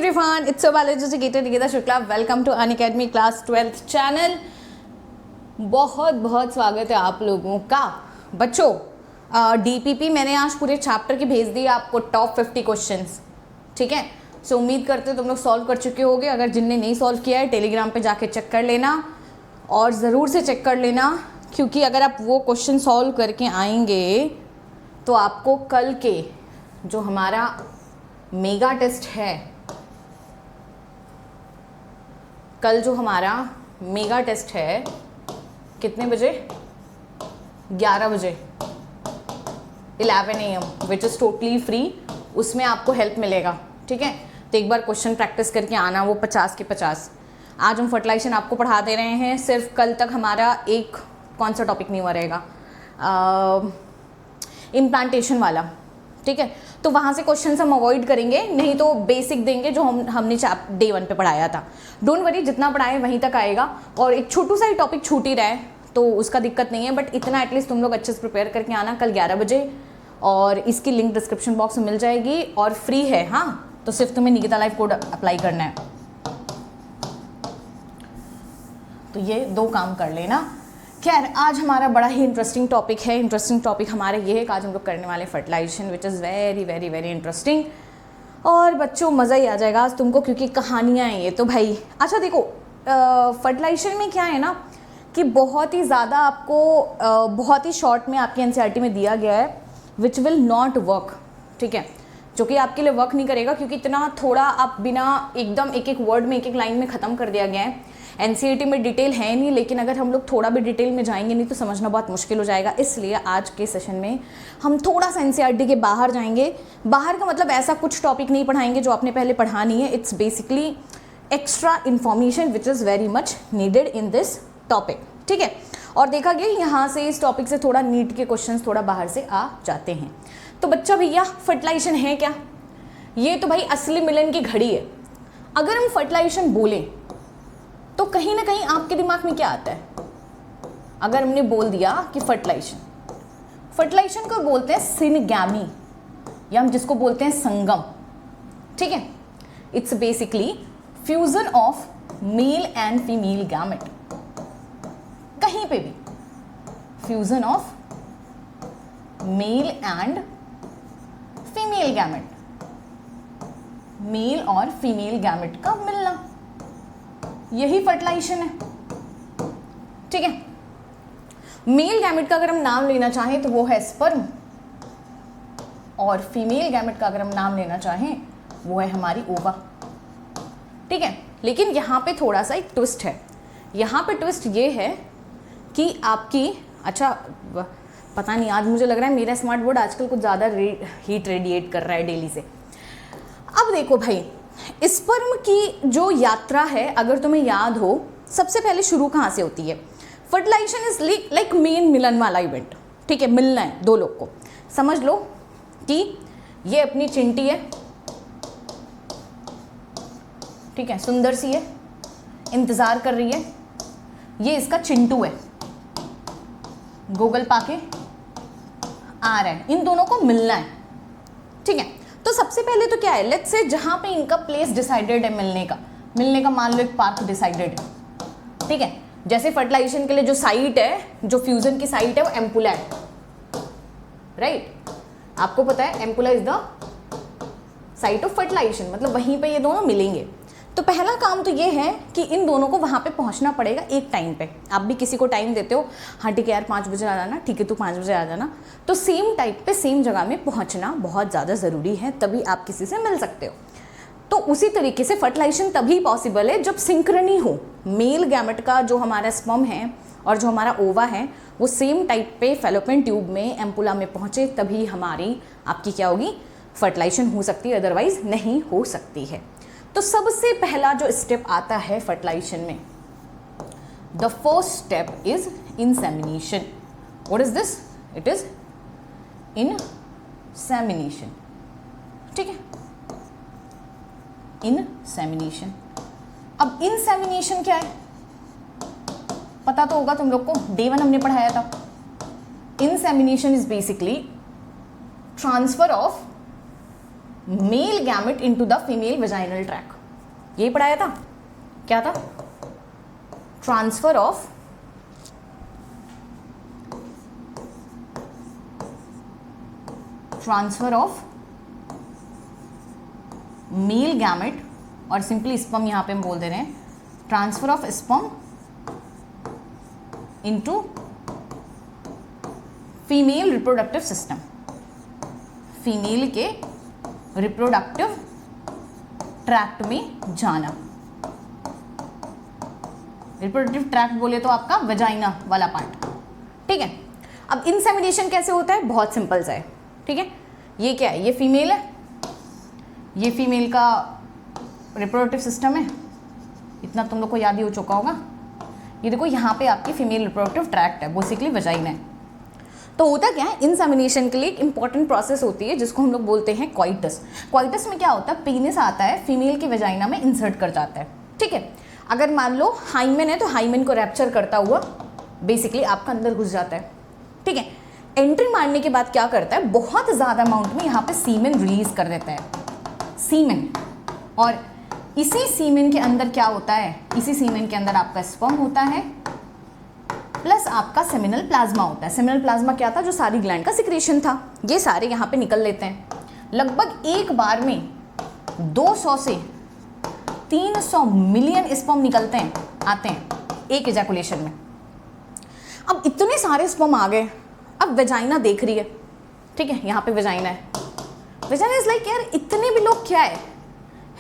everyone, it's your biology educator Nikita Shukla. Welcome to Unacademy Class 12th channel. बहुत बहुत स्वागत है आप लोगों का बच्चों. डीपीपी मैंने आज पूरे चैप्टर की भेज दी आपको टॉप 50 क्वेश्चंस. ठीक है, सो उम्मीद करते हो तुम लोग सॉल्व कर चुके होगे. अगर जिनने नहीं सॉल्व किया है टेलीग्राम पे जाके चेक कर लेना और ज़रूर से चेक कर लेना, क्योंकि अगर आप वो क्वेश्चन सॉल्व करके आएंगे तो आपको कल के जो हमारा मेगा टेस्ट है, कल जो हमारा मेगा टेस्ट है कितने बजे? 11 बजे 11 AM which is totally free. उसमें आपको हेल्प मिलेगा. ठीक है, तो एक बार क्वेश्चन प्रैक्टिस करके आना, वो 50 के 50. आज हम फर्टिलाइजेशन आपको पढ़ा दे रहे हैं. सिर्फ कल तक हमारा एक कौन सा टॉपिक नहीं हुआ रहेगा, इम्प्लांटेशन वाला. ठीक है, तो वहाँ से क्वेश्चंस हम अवॉइड करेंगे, नहीं तो बेसिक देंगे जो हमने डे 1 पे पढ़ाया था. डोंट वरी, जितना पढ़ाए वहीं तक आएगा. और एक छोटू सा ही टॉपिक छूट ही रहा है तो उसका दिक्कत नहीं है, बट इतना एटलीस्ट तुम लोग अच्छे से प्रिपेयर करके आना कल 11 बजे. और इसकी लिंक डिस्क्रिप्शन बॉक्स में मिल जाएगी और फ्री है. हाँ, तो सिर्फ तुम्हें निकिता लाइफ कोड अप्लाई करना है. तो ये 2 काम कर लेना. खैर, आज हमारा बड़ा ही इंटरेस्टिंग टॉपिक है. इंटरेस्टिंग टॉपिक हमारा ये है कि आज हम लोग करने वाले fertilisation, which is very very very interesting. और बच्चों मज़ा ही आ जाएगा आज तुमको, क्योंकि कहानियाँ हैं ये तो भाई. अच्छा देखो, फर्टिलाइजेशन में क्या है ना कि बहुत ही ज़्यादा आपको बहुत ही शॉर्ट में आपके एनसीईआरटी में दिया गया है विच विल नॉट वर्क. ठीक है, जो कि आपके लिए वर्क नहीं करेगा, क्योंकि इतना थोड़ा आप बिना एकदम एक एक वर्ड में एक एक लाइन में ख़त्म कर दिया गया है. एनसीईआरटी में डिटेल है नहीं, लेकिन अगर हम लोग थोड़ा भी डिटेल में जाएंगे नहीं तो समझना बहुत मुश्किल हो जाएगा. इसलिए आज के सेशन में हम थोड़ा सा एनसीईआरटी के बाहर जाएंगे. बाहर का मतलब ऐसा कुछ टॉपिक नहीं पढ़ाएंगे जो आपने पहले पढ़ा नहीं है. It's basically extra information which is very much needed in this topic. ठीक है, और देखा गया यहाँ से इस टॉपिक से थोड़ा नीट के क्वेश्चंस थोड़ा बाहर से आ जाते हैं. तो बच्चा भैया, फर्टिलाइजेशन है क्या? ये तो भाई असली मिलन की घड़ी है. अगर हम फर्टिलाइजेशन बोलें तो कहीं ना कहीं आपके दिमाग में क्या आता है? अगर हमने बोल दिया कि फर्टिलाइजेशन को बोलते हैं सिनगैमी, या हम जिसको बोलते हैं संगम. ठीक है, it's basically fusion of male and female gamete. कहीं पे भी fusion of male and female gamete, male और फीमेल गैमेट का मिलना, यही फर्टिलाइजेशन है. ठीक है, मेल गैमेट का अगर हम नाम लेना चाहें तो वो है स्पर्म, और फीमेल गैमेट का अगर हम नाम लेना चाहें वो है हमारी ओवा. ठीक है, लेकिन यहाँ पे थोड़ा सा एक ट्विस्ट है. यहाँ पे ट्विस्ट ये है कि आपकी, अच्छा पता नहीं, आज मुझे लग रहा है मेरा स्मार्ट बोर्ड आजकल कुछ ज़्यादा हीट रेडिएट कर रहा है डेली से. अब देखो भाई, स्पर्म की जो यात्रा है, अगर तुम्हें याद हो, सबसे पहले शुरू कहाँ से होती है? फर्टिलाइजेशन इज लाइक मेन मिलन वाला इवेंट. ठीक है, मिलना है 2 लोग को. समझ लो कि ये अपनी चिंटी है. ठीक है, सुंदर सी है, इंतज़ार कर रही है. ये इसका चिंटू है, गूगल पाके आ रहा है. इन दोनों को मिलना है. ठीक है, तो सबसे पहले तो क्या है, लेट्स से जहां पे इनका प्लेस डिसाइडेड है मिलने का मान लो एक पार्क डिसाइडेड है. ठीक है, जैसे फर्टिलाइजेशन के लिए जो साइट है, जो फ्यूजन की साइट है, वो एम्पुला है. राइट, आपको पता है ampulla is the site of fertilisation, मतलब वहीं पे ये दोनों मिलेंगे. तो पहला काम तो ये है कि इन दोनों को वहाँ पे पहुँचना पड़ेगा एक टाइम पे. आप भी किसी को टाइम देते हो, हाँ ठीक है यार 5 बजे आ जाना, ठीक है तू 5 बजे आ जाना, तो सेम टाइप पे सेम जगह में पहुँचना बहुत ज़्यादा ज़रूरी है, तभी आप किसी से मिल सकते हो. तो उसी तरीके से फर्टिलाइजेशन तभी पॉसिबल है जब सिंक्रनी हो. मेल गैमेट का जो हमारा स्पर्म है और जो हमारा ओवा है वो सेम टाइप पे फैलोपियन ट्यूब में एम्पुला में पहुँचे, तभी हमारी आपकी क्या होगी, फर्टिलाइजेशन हो सकती है, अदरवाइज नहीं हो सकती है. तो सबसे पहला जो स्टेप आता है फर्टिलाइजेशन में, the first step is insemination. What is this? It is insemination. ठीक है, इंसेमिनेशन. अब इंसेमिनेशन क्या है पता तो होगा तुम लोग को, डे 1 हमने पढ़ाया था. Insemination is basically transfer of male gamete into the female vaginal track. यही पढ़ाया था, क्या था? ट्रांसफर ऑफ मेल गैमेट, और सिंपली स्पर्म यहां पे हम बोल दे रहे हैं transfer of sperm into female reproductive system, female के रिप्रोडक्टिव ट्रैक्ट में जाना। रिप्रोडक्टिव ट्रैक्ट बोले तो आपका वजाइना वाला पार्ट, ठीक है। अब इंसेमिनेशन कैसे होता है? बहुत सिंपल सा है, ठीक है। ये क्या है? ये फीमेल है, ये फीमेल का रिप्रोडक्टिव सिस्टम है, इतना तुम लोग को याद ही हो चुका होगा। ये देखो यहाँ पे आपकी फीमेल रिप्रोडक्टिव ट्रैक्ट है, बेसिकली वजाइना है। तो होता क्या है, इंसेमिनेशन के लिए एक इंपॉर्टेंट प्रोसेस होती है जिसको हम लोग बोलते हैं क्वाइटस। क्वाइटस में क्या होता है, पेनिस आता है फीमेल की वजाइना में इंसर्ट कर जाता है, ठीक है। अगर मान लो हाइमेन है तो हाइमेन को रैप्चर करता हुआ बेसिकली आपका अंदर घुस जाता है, ठीक है। एंट्री मारने के बाद क्या करता है, बहुत ज़्यादा अमाउंट में यहाँ पे सीमेन रिलीज कर देता है, सीमेन। और इसी सीमेन के अंदर क्या होता है, इसी सीमेन के अंदर आपका स्पर्म होता है प्लस आपका सेमिनल प्लाज्मा होता है। सेमिनल प्लाज्मा क्या था, जो सारी ग्लैंड का सिक्रेशन था, ये सारे यहाँ पे निकल लेते हैं। लगभग एक बार में 200 से 300 मिलियन स्पर्म निकलते हैं, आते हैं एक इजैकुलेशन में। अब इतने सारे स्पर्म आ गए, अब वेजाइना देख रही है, ठीक है, यहाँ पे वेजाइना है। वेजाइना इज लाइक यार इतने भी लोग क्या है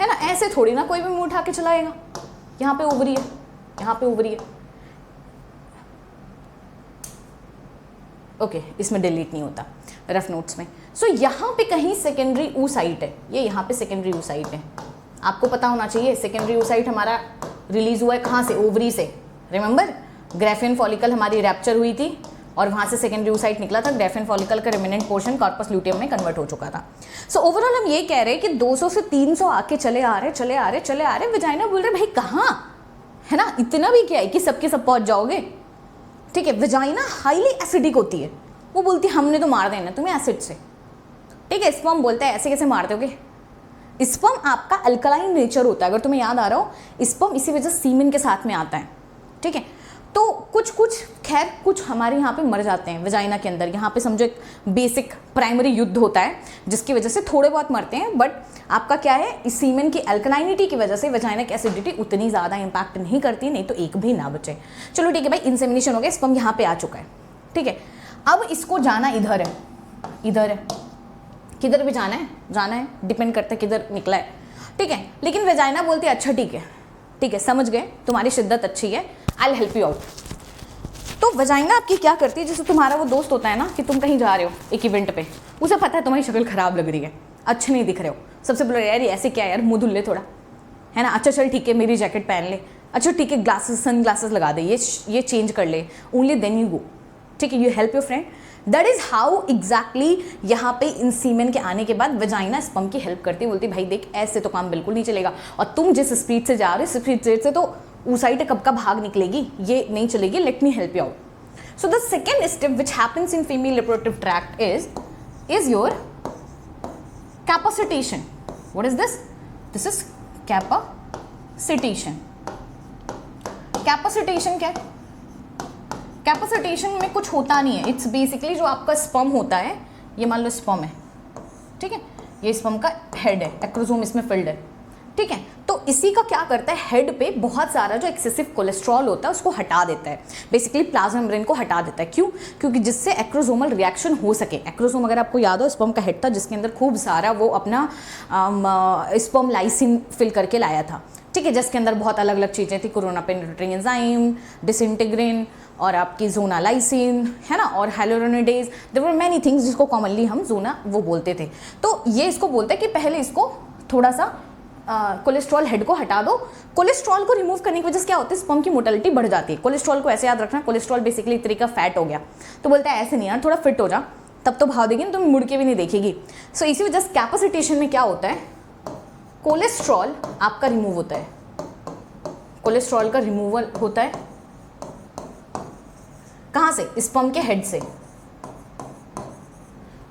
ना, ऐसे थोड़ी ना कोई भी मुंह उठा के चलाएगा। यहाँ पे ओवरी है, यहाँ पे ओवरी है, ओके इसमें डिलीट नहीं होता रफ नोट्स में। सो यहाँ पे कहीं सेकेंडरी oocyte है, ये यहाँ पे सेकेंडरी oocyte है। आपको पता होना चाहिए सेकेंडरी oocyte हमारा रिलीज हुआ है कहाँ से, ओवरी से। रिमेंबर ग्राफियन फॉलिकल हमारी रैप्चर हुई थी और वहाँ से सेकेंडरी oocyte निकला था। ग्राफियन फॉलिकल का रिमेनेंट पोर्शन कॉर्पस ल्यूटियम में कन्वर्ट हो चुका था। सो ओवरऑल हम ये कह रहे हैं कि 200 से 300 आके चले आ रहे। वेजाइना बोल रहे भाई कहाँ है ना, इतना भी क्या है कि सबके सब पहुँच जाओगे, ठीक है। वेजाइना हाईली एसिडिक होती है, वो बोलती है हमने तो मार देना तुम्हें एसिड से, ठीक है। स्पर्म बोलता है ऐसे कैसे मार दोगे, स्पर्म आपका अल्कलाइन नेचर होता है। अगर तुम्हें याद आ रहा हो स्पर्म इसी वजह से सीमेन के साथ में आता है, ठीक है। तो कुछ खैर कुछ हमारे यहाँ पे मर जाते हैं वेजाइना के अंदर। यहाँ पे समझो एक बेसिक प्राइमरी युद्ध होता है जिसकी वजह से थोड़े बहुत मरते हैं, बट आपका क्या है, इस सीमेन की अल्कलाइनिटी की वजह से वेजाइना की एसिडिटी उतनी ज़्यादा इंपैक्ट नहीं करती, नहीं तो एक भी ना बचे। चलो ठीक है भाई, इंसेमिनेशन हो गया, स्पर्म यहाँ पे आ चुका है, ठीक है। अब इसको जाना इधर है, किधर भी जाना है, डिपेंड करता है किधर निकला है, ठीक है। लेकिन वेजाइना बोलती है अच्छा ठीक है समझ गए, तुम्हारी शिद्दत अच्छी है, I will help you out. तो वेजाइना आपकी क्या करती है, जैसे तुम्हारा वो दोस्त होता है ना कि तुम कहीं जा रहे हो एक इवेंट पे, उसे पता है तुम्हारी शक्ल खराब लग रही है, अच्छे नहीं दिख रहे हो, सबसे बोलो यार ये ऐसे क्या है यार, मुँह धुल ले थोड़ा, है ना, अच्छा चल ठीक है मेरी जैकेट पहन ले, अच्छा ठीक है ग्लासेस सन ग्लासेस लगा दे, ये चेंज कर ले, ओनली देन यू गो, ठीक है, you help your friend. That is how exactly यहाँ पे इन सीमेन के आने के बाद वेजाइना स्पर्म की हेल्प करती है, बोलती भाई देख ऐसे तो काम बिल्कुल नहीं चलेगा, और तुम जिस स्पीड से जा रहे हो स्पीड से तो oocyte कब का भाग निकलेगी, ये नहीं चलेगी, let me help you out. So the second step which happens in female reproductive tract is your capacitation. What is this? This is capacitation. Capacitation क्या है? कैपेसिटेशन में कुछ होता नहीं है, इट्स बेसिकली जो आपका स्पर्म होता है, ये मान लो स्पर्म है, ठीक है, ये स्पर्म का हेड है, एक्रोसोम इसमें फिल्ड है, ठीक है। तो इसी का क्या करता है, हेड पे बहुत सारा जो एक्सेसिव कोलेस्ट्रॉल होता है उसको हटा देता है, बेसिकली प्लाज्मा मेम्ब्रेन को हटा देता है। क्यों? क्योंकि जिससे एक्रोसोमल रिएक्शन हो सके। एक्रोसोम अगर आपको याद हो स्पर्म का हेड था जिसके अंदर खूब सारा वो अपना स्पर्म लाइसिन फिल करके लाया था, ठीक है, जिसके अंदर बहुत अलग अलग चीज़ें थी, कोरोना पेनिट्रेटिंग एंजाइम, डिसइंटीग्रिन और आपकी जोना लाइसिन, है ना, और hyaluronidase, there were many things जिसको कॉमनली हम जोना वो बोलते थे। तो ये इसको बोलते हैं कि पहले इसको थोड़ा सा कोलेस्ट्रॉल हेड को हटा दो। कोलेस्ट्रॉल को रिमूव करने की वजह से क्या होता है, स्पर्म की मोटिलिटी बढ़ जाती है। कोलेस्ट्रॉल को ऐसे याद रखना, कोलेस्ट्रॉल बेसिकली एक तरीका फैट हो गया, तो बोलता है ऐसे नहीं यार थोड़ा फिट हो जा, तब तो भाव देगी ना, तुम मुड़ के भी नहीं देखेगी। सो इसी वजह से कैपेसिटेशन में क्या होता है, कोलेस्ट्रॉल आपका रिमूव होता है, कोलेस्ट्रॉल का रिमूवल होता है कहाँ से, स्पर्म के हेड से,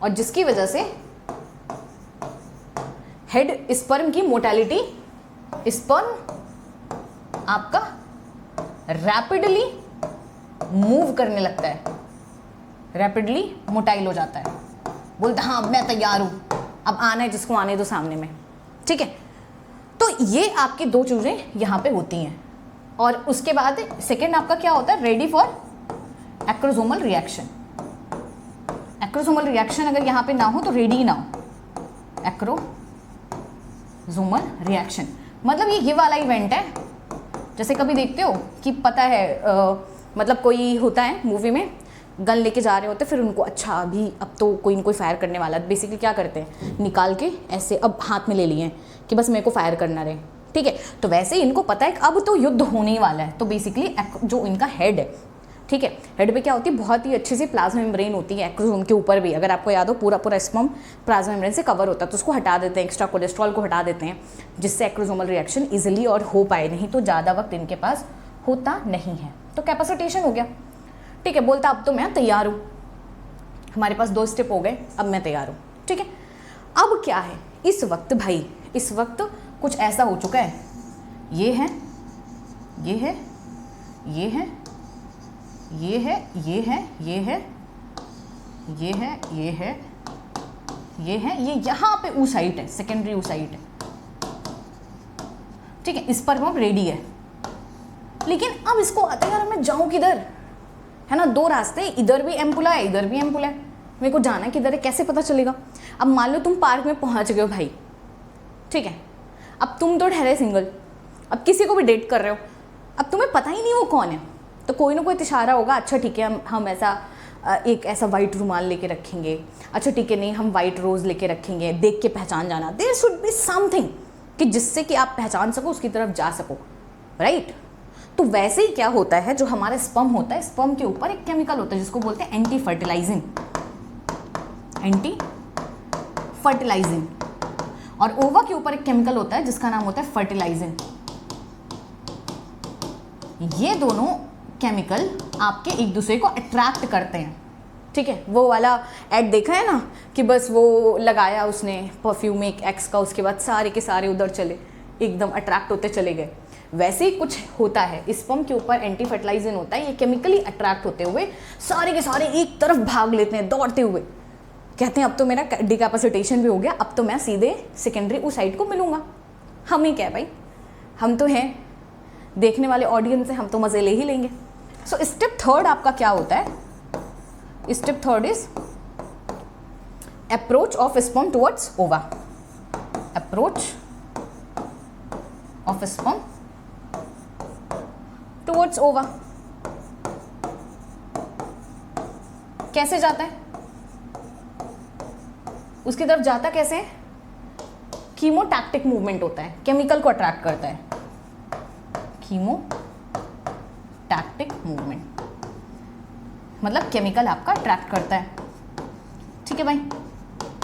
और जिसकी वजह से हेड स्पर्म की मोर्टेलिटी स्पर्म आपका रैपिडली मूव करने लगता है, रैपिडली मोटाइल हो जाता है, बोलता हाँ अब मैं तैयार हूँ, अब आना है जिसको आने दो सामने में, ठीक है। तो ये आपकी दो चीज़ें यहाँ पे होती हैं। और उसके बाद सेकेंड आपका क्या होता है, ready for acrosomal reaction. Acrosomal reaction अगर यहाँ पे ना हो तो रेडी ना हो, एक्रोसोमल रिएक्शन मतलब ये वाला इवेंट है। जैसे कभी देखते हो कि पता है मतलब कोई होता है मूवी में, गन लेके जा रहे होते फिर उनको अच्छा अभी अब तो कोई न कोई फायर करने वाला है, बेसिकली क्या करते हैं निकाल के ऐसे अब हाथ में ले लिए हैं कि बस मेरे को फायर करना रहे, ठीक है। तो वैसे ही इनको पता है कि अब तो युद्ध होने ही वाला है। तो बेसिकली जो इनका हेड है, ठीक है, हेड पे क्या होती है, बहुत ही अच्छी सी प्लाज्मा मेम्ब्रेन होती है एक्रोसोम के ऊपर भी। अगर आपको याद हो पूरा स्पर्म प्लाज्मा मेम्ब्रेन से कवर होता है, तो उसको हटा देते हैं, एक्स्ट्रा कोलेस्ट्रॉल को हटा देते हैं, जिससे एक्रोसोमल रिएक्शन इजीली और हो पाए, नहीं तो ज़्यादा वक्त इनके पास होता नहीं है। तो कैपेसिटेशन हो गया, ठीक है। बोलता अब तो मैं तैयार हूँ, हमारे पास 2 स्टेप हो गए, अब मैं तैयार हूँ, ठीक है। अब क्या है इस वक्त भाई, इस वक्त कुछ ऐसा हो चुका है, ये है, ये है, ये है, ये है, ये है, ये है, ये है, ये है, ये है, ये यहाँ पे oocyte है, सेकेंडरी oocyte है, ठीक है। इस पर हम रेडी है, लेकिन अब इसको आता है यार मैं जाऊँ किधर, है ना, 2 रास्ते, इधर भी एम्पुला है, इधर भी एम्पुला है, मेरे को जाना किधर है, कैसे पता चलेगा। अब मान लो तुम पार्क में पहुँच गए हो भाई, ठीक है, अब तुम तो ठहरे सिंगल, अब किसी को भी डेट कर रहे हो, अब तुम्हें पता ही नहीं वो कौन है, तो कोई ना कोई इशारा होगा, अच्छा ठीक है हम ऐसा एक ऐसा वाइट रुमाल लेके रखेंगे, अच्छा ठीक है नहीं हम वाइट रोज़ लेके रखेंगे, देख के पहचान जाना, देयर शुड बी समथिंग कि जिससे कि आप पहचान सको, उसकी तरफ जा सको, राइट। तो वैसे ही क्या होता है, जो हमारा स्पर्म होता है, स्पर्म के ऊपर एक केमिकल होता है जिसको बोलते हैं एंटी फर्टिलाइजिंग, एंटी फर्टिलाइजिंग, और ओवा के ऊपर एक केमिकल होता है जिसका नाम होता है फर्टिलाइजिंग। ये दोनों केमिकल आपके एक दूसरे को अट्रैक्ट करते हैं, ठीक है। वो वाला ऐड देखा है ना कि बस वो लगाया उसने परफ्यूम एक एक्स का, उसके बाद सारे के सारे उधर चले, एकदम अट्रैक्ट होते चले गए। वैसे ही कुछ होता है, स्पर्म के ऊपर एंटी फर्टिलाइजिंग होता है, ये केमिकली अट्रैक्ट होते हुए सारे के सारे एक तरफ भाग लेते हैं दौड़ते हुए, कहते हैं अब तो मेरा डिकैपेसिटेशन भी हो गया, अब तो मैं सीधे सेकेंडरी oocyte को मिलूंगा। हम ही क्या भाई, हम तो हैं देखने वाले ऑडियंस से, हम तो मज़े ले ही लेंगे। सो स्टेप थर्ड आपका क्या होता है, step third is approach of sperm towards ओवा, अप्रोच ऑफ स्पर्म टुवर्ड्स ओवा। कैसे जाता है, उसकी तरफ जाता कैसे है, कीमोटैक्टिक मूवमेंट होता है, केमिकल को अट्रैक्ट करता है, कीमोटैक्टिक मूवमेंट मतलब केमिकल आपका अट्रैक्ट करता है, ठीक है भाई।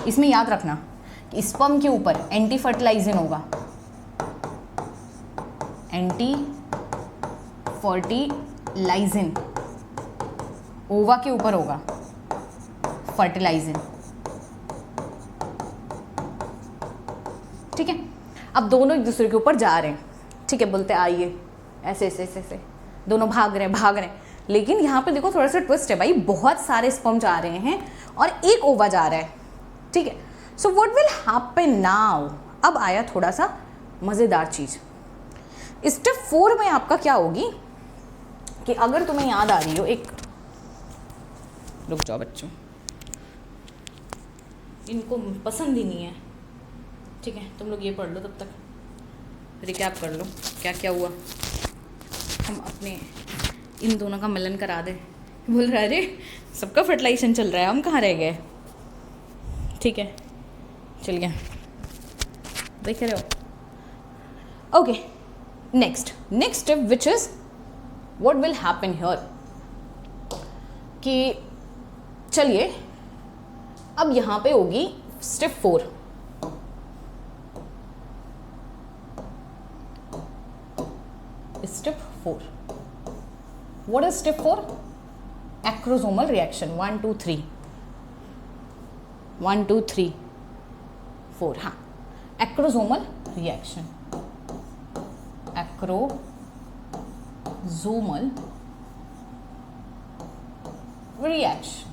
इसमें याद रखना कि स्पर्म के ऊपर एंटी फर्टिलाइजिंग होगा, एंटी फर्टिलाइजिंग, ओवा के ऊपर होगा फर्टिलाइजिंग, ठीक है। अब दोनों एक दूसरे के ऊपर जा रहे हैं, ठीक है, बोलते आइए, ऐसे ऐसे ऐसे ऐसे दोनों भाग रहे हैं, लेकिन यहाँ पे देखो थोड़ा सा ट्विस्ट है भाई, बहुत सारे स्पर्म जा रहे हैं और एक ओवा जा रहा है, ठीक है। So what will happen now, अब आया थोड़ा सा मज़ेदार चीज़। स्टेप 4 में आपका क्या होगी कि अगर तुम्हें याद आ रही हो, एक रुक जाओ बच्चों, इनको पसंद ही नहीं है, ठीक है, तुम लोग ये पढ़ लो, तब तक रिकैप कर लो क्या क्या हुआ, हम अपने इन दोनों का मिलन करा दे। बोल रहा है अरे सबका फर्टिलाइजेशन चल रहा है, हम कहाँ रह गए, ठीक है, चल गया, देख रहे हो। Okay, next step which is what will happen here, कि चलिए अब यहाँ पे होगी step 4, step 4। What is step 4? Acrosomal reaction, 1 2 3 1 2 3 4, हाँ, एक्रोसोमल रिएक्शन। Acrosomal reaction.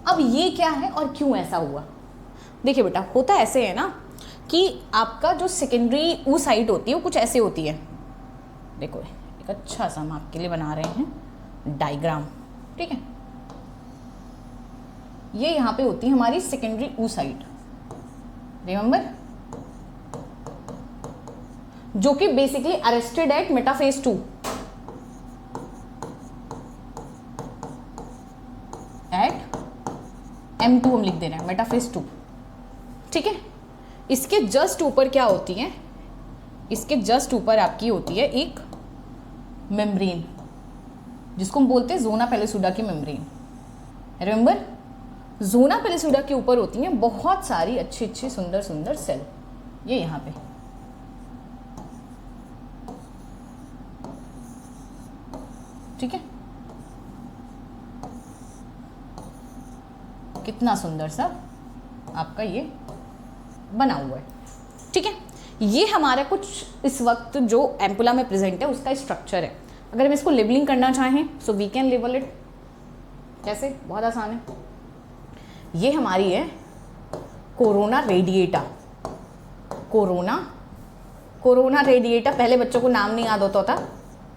अब ये क्या है और क्यों ऐसा हुआ? देखिए बेटा, होता ऐसे है ना कि आपका जो सेकेंडरी oocyte होती है वो कुछ ऐसे होती है। देखो एक अच्छा सा हम आपके लिए बना रहे हैं डायग्राम, ठीक है। ये यहाँ पे होती है हमारी सेकेंडरी oocyte, रिमेंबर, जो कि basically arrested at metaphase 2 at M2 हम लिख दे रहे हैं, मेटाफेज 2, ठीक है। इसके जस्ट ऊपर क्या होती है? इसके जस्ट ऊपर आपकी होती है एक मेम्ब्रेन, जिसको हम बोलते हैं ज़ोना पेलिसुडा की मेम्ब्रेन। रिमेंबर, ज़ोना पेलिसुडा के ऊपर होती हैं बहुत सारी अच्छी अच्छी सुंदर सुंदर सेल, ये यहाँ पे, ठीक है। कितना सुंदर सा आपका ये बना हुआ है, ठीक है। ये हमारा कुछ इस वक्त जो एम्पुला में प्रेजेंट है उसका स्ट्रक्चर है। अगर हम इसको लेबलिंग करना चाहें so we can label it, कैसे? बहुत आसान है। ये हमारी है कोरोना रेडिएटा। कोरोना रेडिएटा, पहले बच्चों को नाम नहीं याद होता था,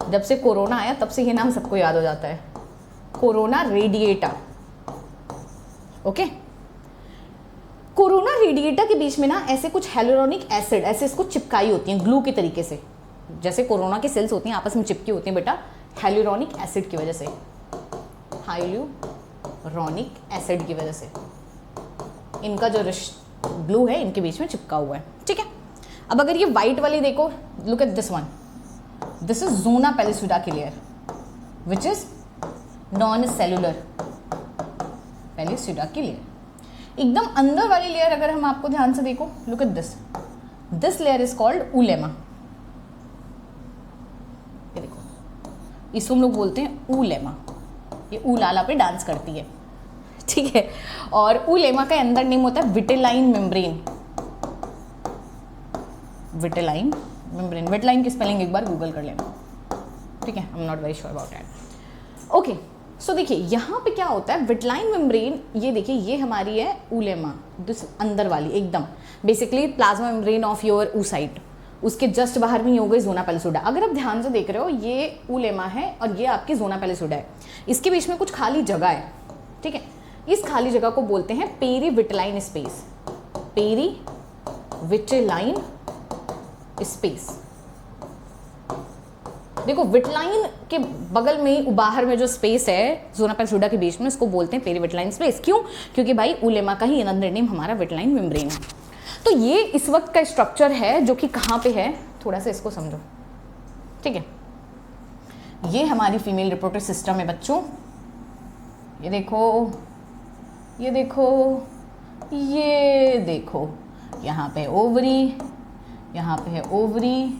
जब से कोरोना आया तब से ये नाम सबको याद हो जाता है, corona radiata, okay. Corona radiata के बीच में ना ऐसे कुछ हेलुरोनिक एसिड ऐसे इसको चिपकाई होती हैं ग्लू के तरीके से, जैसे कोरोना की सेल्स होती हैं आपस में चिपकी होती हैं बेटा, हेलुरोनिक एसिड की वजह से, हाइलुरोनिक एसिड की वजह से इनका जो ग्लू है इनके बीच में चिपका हुआ है, ठीक है। अब अगर ये वाइट वाली देखो, look at this one, this is zona pellucida की layer which is non cellular pellucida की लेयर। एकदम अंदर वाली लेयर अगर हम आपको ध्यान से देखो, look at this layer is called उलेमा। ये देखो, इसको हम लोग बोलते हैं उलेमा, ये उलाला पे डांस करती है, ठीक है। और उलेमा का अंदर नेम होता है vitelline membrane. Vitelline membrane, vitelline की स्पेलिंग एक बार गूगल कर लेना, ठीक है। I am not very sure about that, okay. So देखिए यहाँ पे क्या होता है, विटेलाइन मेम्ब्रेन, ये देखिए ये हमारी है उलेमा, दिस अंदर वाली एकदम, basically plasma membrane of your oocyte, उसके जस्ट बाहर में ही हो गई ज़ोना पेलिसुडा। अगर आप ध्यान से देख रहे हो, ये उलेमा है और ये आपकी ज़ोना पेलिसुडा है, इसके बीच में कुछ खाली जगह है, ठीक है। इस खाली जगह को बोलते हैं पेरीविटेलाइन स्पेस, पेरीविटेलाइन स्पेस। देखो विटेलाइन के बगल में बाहर में जो स्पेस है ज़ोना पेलिसुडा के बीच में, उसको बोलते हैं पेरीविटेलाइन स्पेस। क्यों? क्योंकि भाई उलेमा का ही अनदर नेम हमारा विटेलाइन मेम्ब्रेन है। तो ये इस वक्त का स्ट्रक्चर है जो कि कहाँ पे है, थोड़ा सा इसको समझो, ठीक है। ये हमारी फीमेल रिप्रोडक्टिव सिस्टम है बच्चों, ये देखो, ये देखो, ये देखो, यहाँ पे ओवरी, यहाँ पे है ओवरी।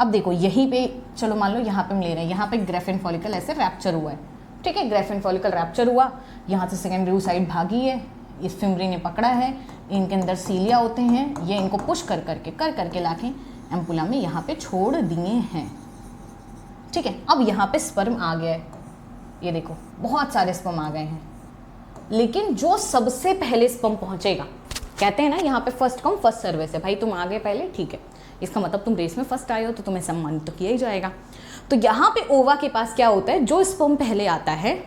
अब देखो यहीं पे, चलो मान लो यहाँ पे हम ले रहे हैं, यहाँ पे ग्रेफिन फॉलिकल ऐसे रैप्चर हुआ है, ठीक है। ग्रेफिन फॉलिकल रैप्चर हुआ, यहाँ से सेकेंडरी oocyte भागी है, इस फिम्ब्री ने पकड़ा है, इनके अंदर सीलिया होते हैं, ये इनको पुश कर करके लाके एम्पुला में यहाँ पे छोड़ दिए हैं, ठीक है। अब यहाँ पे स्पर्म आ गया है, ये देखो बहुत सारे स्पर्म आ गए हैं, लेकिन जो सबसे पहले स्पर्म पहुँचेगा, कहते हैं ना यहाँ पे फर्स्ट कम फर्स्ट सर्विस है, भाई तुम आ गए पहले, ठीक है, इसका मतलब तुम रेस में फर्स्ट आए हो तो तुम्हें सम्मानित तो किया ही जाएगा। तो यहाँ पे ओवा के पास क्या होता है, जो स्पर्म पहले आता है,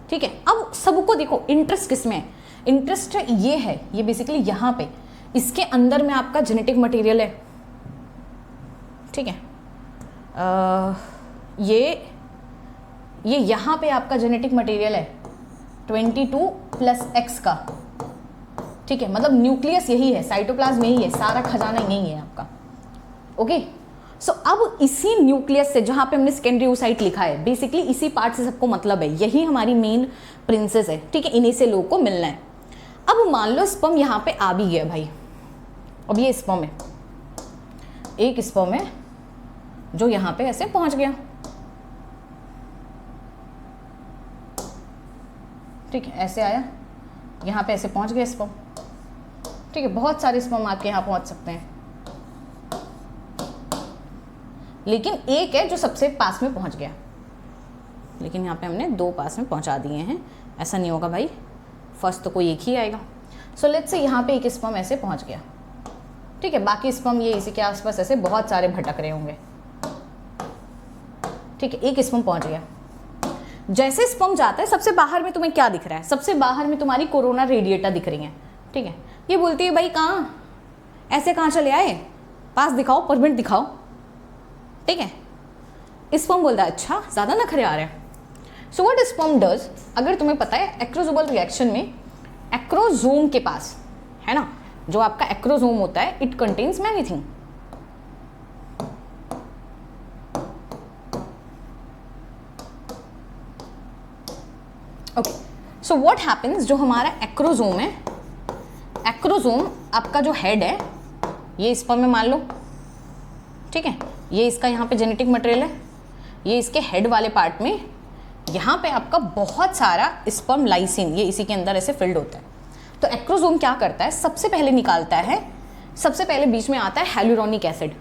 ठीक है। अब सबको देखो इंटरेस्ट किसमें है, इंटरेस्ट ये है, ये बेसिकली यहाँ पे इसके अंदर में आपका जेनेटिक मटेरियल है, ठीक है। ये यहाँ पे आपका जेनेटिक मटेरियल है 22+X का, ठीक है। मतलब न्यूक्लियस यही है, साइटोप्लाज्म यही है, सारा खजाना यही है आपका, ओके। सो अब इसी न्यूक्लियस से, जहाँ पे हमने सेकेंडरी oocyte लिखा है, बेसिकली इसी पार्ट से सबको मतलब है, यही हमारी मेन प्रिंसेस है, ठीक है। इन्हीं से लोगों को मिलना है। अब मान लो स्पर्म यहाँ पे आ भी गया भाई, अब ये स्पर्म है, एक स्पर्म है जो यहाँ पे ऐसे पहुँच गया, ठीक है, ऐसे आया, यहाँ पे ऐसे पहुँच गया स्पर्म, ठीक है। बहुत सारे स्पर्म आपके यहाँ पहुँच सकते हैं, लेकिन एक है जो सबसे पास में पहुंच गया, लेकिन यहाँ पे हमने 2 पास में पहुंचा दिए हैं। ऐसा नहीं होगा भाई, फर्स्ट तो कोई एक ही आएगा। सो लेट्स से यहाँ पे एक स्पर्म ऐसे पहुंच गया, ठीक है, बाकी स्पर्म ये इसी के आसपास ऐसे बहुत सारे भटक रहे होंगे, ठीक है। एक स्पर्म पहुंच गया, जैसे स्पर्म जाता है सबसे बाहर में तुम्हें क्या दिख रहा है? सबसे बाहर में तुम्हारी कोरोना रेडिएटा दिख रही है, ठीक है। ये बोलती है भाई कहाँ, ऐसे कहाँ चले आए, पास दिखाओ, परमिट दिखाओ, ठीक है। स्पर्म बोलता है अच्छा ज़्यादा नखरे आ रहे हैं। सो व्हाट स्पर्म डज, अगर तुम्हें पता है एक्रोसोमल रिएक्शन में एक्रोसोम के पास है ना, जो आपका एक्रोसोम होता है, it contains many thing. Okay, so what happens, जो हमारा एक्रोसोम है, एक्रोसोम आपका जो हेड है, ये स्पर्म में मान लो, ठीक है, ये इसका यहाँ पे जेनेटिक मटेरियल है, ये इसके हेड वाले पार्ट में यहाँ पे आपका बहुत सारा स्पर्म लाइसिन ये इसी के अंदर ऐसे फिल्ड होता है। तो एक्रोसोम क्या करता है, सबसे पहले निकालता है, सबसे पहले बीच में आता है हाइलुरोनिक एसिड।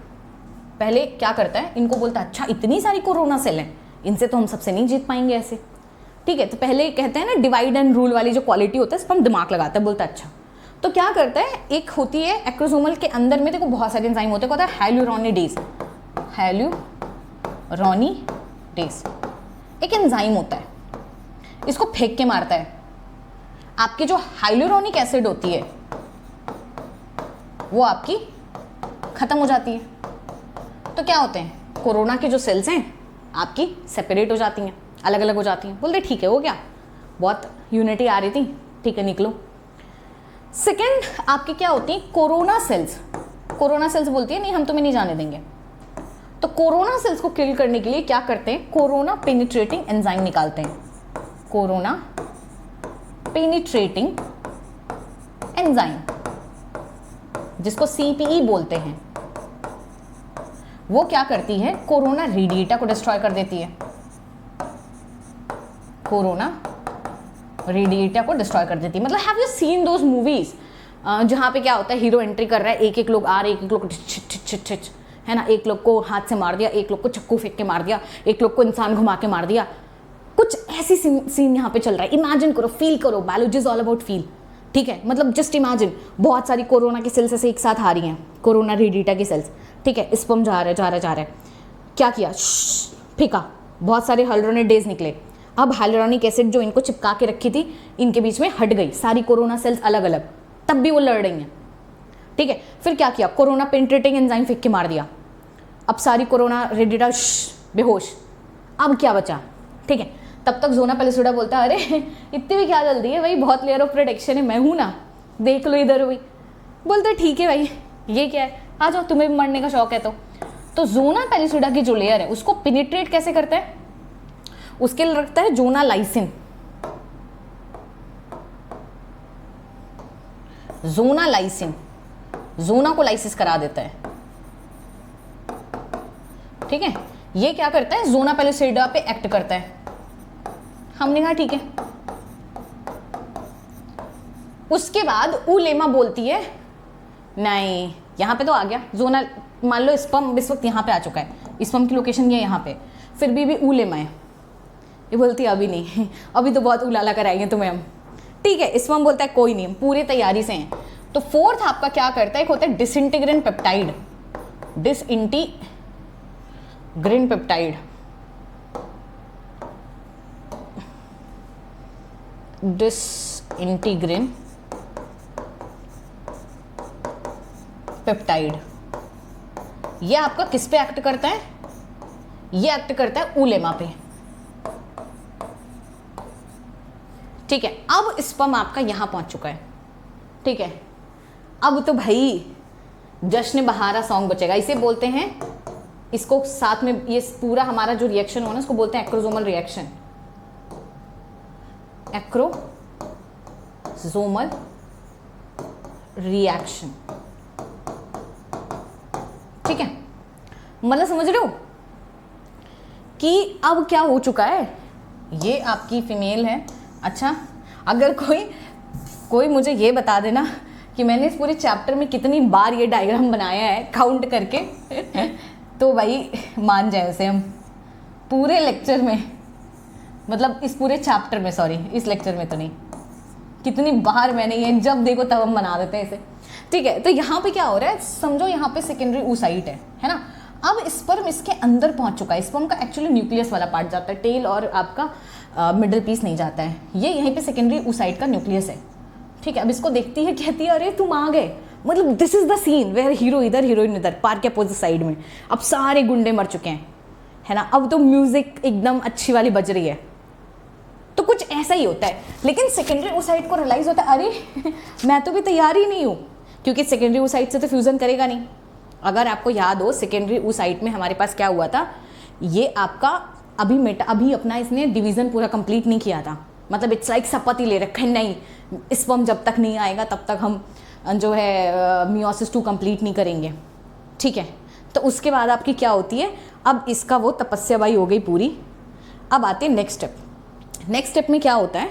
पहले क्या करता है, इनको बोलता है अच्छा इतनी सारी कोरोना सेल हैं, इनसे तो हम सबसे नहीं जीत पाएंगे ऐसे, ठीक है। तो पहले कहते हैं ना डिवाइड एंड रूल वाली जो क्वालिटी होता है, स्पर्म दिमाग लगाता है, बोलता है अच्छा। तो क्या करता है, एक होती है एक्रोसोमल के अंदर में देखो बहुत सारे एंजाइम होते हैं, कहता है हाइलुरोनिडेज, हाइलुरोनिडेज एक एंजाइम होता है, इसको फेंक के मारता है। आपकी जो हाइलुरोनिक एसिड होती है वो आपकी खत्म हो जाती है। तो क्या होते हैं, कोरोना के जो सेल्स हैं आपकी सेपरेट हो जाती हैं, अलग अलग हो जाती हैं। बोलते ठीक है, हो गया, बहुत यूनिटी आ रही थी, ठीक है निकलो। सेकेंड आपकी क्या होती है, कोरोना सेल्स। कोरोना सेल्स बोलती है नहीं हम तुम्हें नहीं जाने देंगे। तो कोरोना सेल्स को किल करने के लिए क्या करते हैं, कोरोना पेनिट्रेटिंग एंजाइम निकालते हैं, कोरोना पेनिट्रेटिंग एंजाइम, जिसको CPE बोलते हैं। वो क्या करती है, कोरोना रेडिएटा को डिस्ट्रॉय कर देती है, कोरोना रेडिएटा को डिस्ट्रॉय कर देती है। मतलब have you seen those movies जहाँ पे क्या होता है, हीरो एंट्री कर रहा है, एक एक लोग आ रहे, एक एक लोग छिच है ना, एक लोग को हाथ से मार दिया, एक लोग को चक्कू फेंक के मार दिया, एक लोग को इंसान घुमा के मार दिया, कुछ ऐसी सीन यहाँ पे चल रहा है। इमेजिन करो, फील करो, biology is all about feel, ठीक है। मतलब जस्ट इमेजिन बहुत सारी कोरोना की सेल्स ऐसे एक साथ आ रही हैं, कोरोना रेडिएटा की सेल्स, ठीक है। स्पर्म जा रहा है, क्या किया, फेंका, बहुत सारे हाइलुरोनिडेज निकले। अब हाइलुरोनिक एसिड जो इनको चिपका के रखी थी, इनके बीच में हट गई, सारी कोरोना सेल्स अलग अलग, तब भी वो लड़ रही हैं, ठीक है। फिर क्या किया, कोरोना पेनिट्रेटिंग एंजाइम फेंक के मार दिया, अब सारी कोरोना रेडिएटा बेहोश। अब क्या बचा, ठीक है। तब तक ज़ोना पेलिसुडा बोलता है अरे इतनी भी क्या जल्दी है भाई, बहुत लेयर ऑफ प्रोटेक्शन है, मैं हूँ ना, देख लो इधर भी। बोलते ठीक है भाई, ये क्या है, आ जाओ, तुम्हें भी मरने का शौक है। तो ज़ोना पेलिसुडा की जो लेयर है उसको पेनिट्रेट कैसे करता है, उसके लिए रखता है जोना लाइसिन। जोना लाइसिन जोना को लाइसिस करा देता है, ठीक है। ये क्या करता है, जोना पेलिसुडा पे एक्ट करता है। हमने कहा ठीक है। उसके बाद उलेमा बोलती है नहीं, यहां पे तो आ गया जोना, मान लो स्पर्म इस वक्त यहां पे आ चुका है, स्पर्म की लोकेशन ये यहां पे, फिर भी उलेमा है। ये बोलती है अभी नहीं, अभी तो बहुत उलाला कराएंगे तुम्हें हम, ठीक है। स्पर्म बोलता है कोई नहीं, हम पूरे तैयारी से हैं। तो फोर्थ आपका क्या करता है, एक होता है डिसइंटीग्रिन पेप्टाइड, डिसइंटीग्रिन पेप्टाइड, डिसइंटीग्रिन पेप्टाइड। ये आपका किस पे एक्ट करता है, ये एक्ट करता है उलेमा पे, ठीक है। अब स्पर्म आपका यहां पहुंच चुका है, ठीक है। अब तो भाई जश्न बहारा सॉन्ग बचेगा, इसे बोलते हैं, इसको साथ में ये पूरा हमारा जो रिएक्शन हो ना, इसको बोलते हैं एक्रोसोमल रिएक्शन, एक्रोसोमल रिएक्शन, ठीक है। मतलब समझ रहे हो कि अब क्या हो चुका है, ये आपकी फीमेल है। अच्छा, अगर कोई मुझे ये बता देना कि मैंने इस पूरे चैप्टर में कितनी बार ये डायग्राम बनाया है काउंट करके तो भाई मान जाए उसे हम पूरे लेक्चर में, मतलब इस पूरे चैप्टर में, सॉरी इस लेक्चर में तो नहीं, कितनी बार मैंने ये जब देखो तब हम बना देते हैं इसे, ठीक है। तो यहाँ पे क्या हो रहा है, समझो यहाँ पे सेकेंडरी oocyte है ना। अब स्पर्म इसके अंदर पहुँच चुका है, स्पर्म का एक्चुअली न्यूक्लियस वाला पार्ट जाता है, टेल और आपका मिडल पीस नहीं जाता है, ये यहीं पे सेकेंडरी oocyte का न्यूक्लियस है, ठीक है। अब इसको देखती है, कहती है अरे तुम आ गए, मतलब this is the scene where hero इधर हीरोइन इधर, पार्क के अपोजिट साइड में, अब सारे गुंडे मर चुके हैं, है ना। अब तो म्यूजिक एकदम अच्छी वाली बज रही है, तो कुछ ऐसा ही होता है। लेकिन सेकेंडरी oocyte को रियलाइज होता है अरे मैं तो भी तैयार ही नहीं हूँ, क्योंकि सेकेंडरी oocyte से तो फ्यूजन करेगा नहीं। अगर आपको याद हो सेकेंडरी oocyte में हमारे पास क्या हुआ था, ये आपका अभी अपना इसने डिवीजन पूरा कंप्लीट नहीं किया था, मतलब इट्स लाइक शपथ ही ले रखा है, नहीं स्पर्म जब तक नहीं आएगा तब तक हम जो है मियोसिस 2 कंप्लीट नहीं करेंगे, ठीक है। तो उसके बाद आपकी क्या होती है, अब इसका वो तपस्या बाई हो गई पूरी। अब आते हैं नेक्स्ट स्टेप। नेक्स्ट स्टेप में क्या होता है,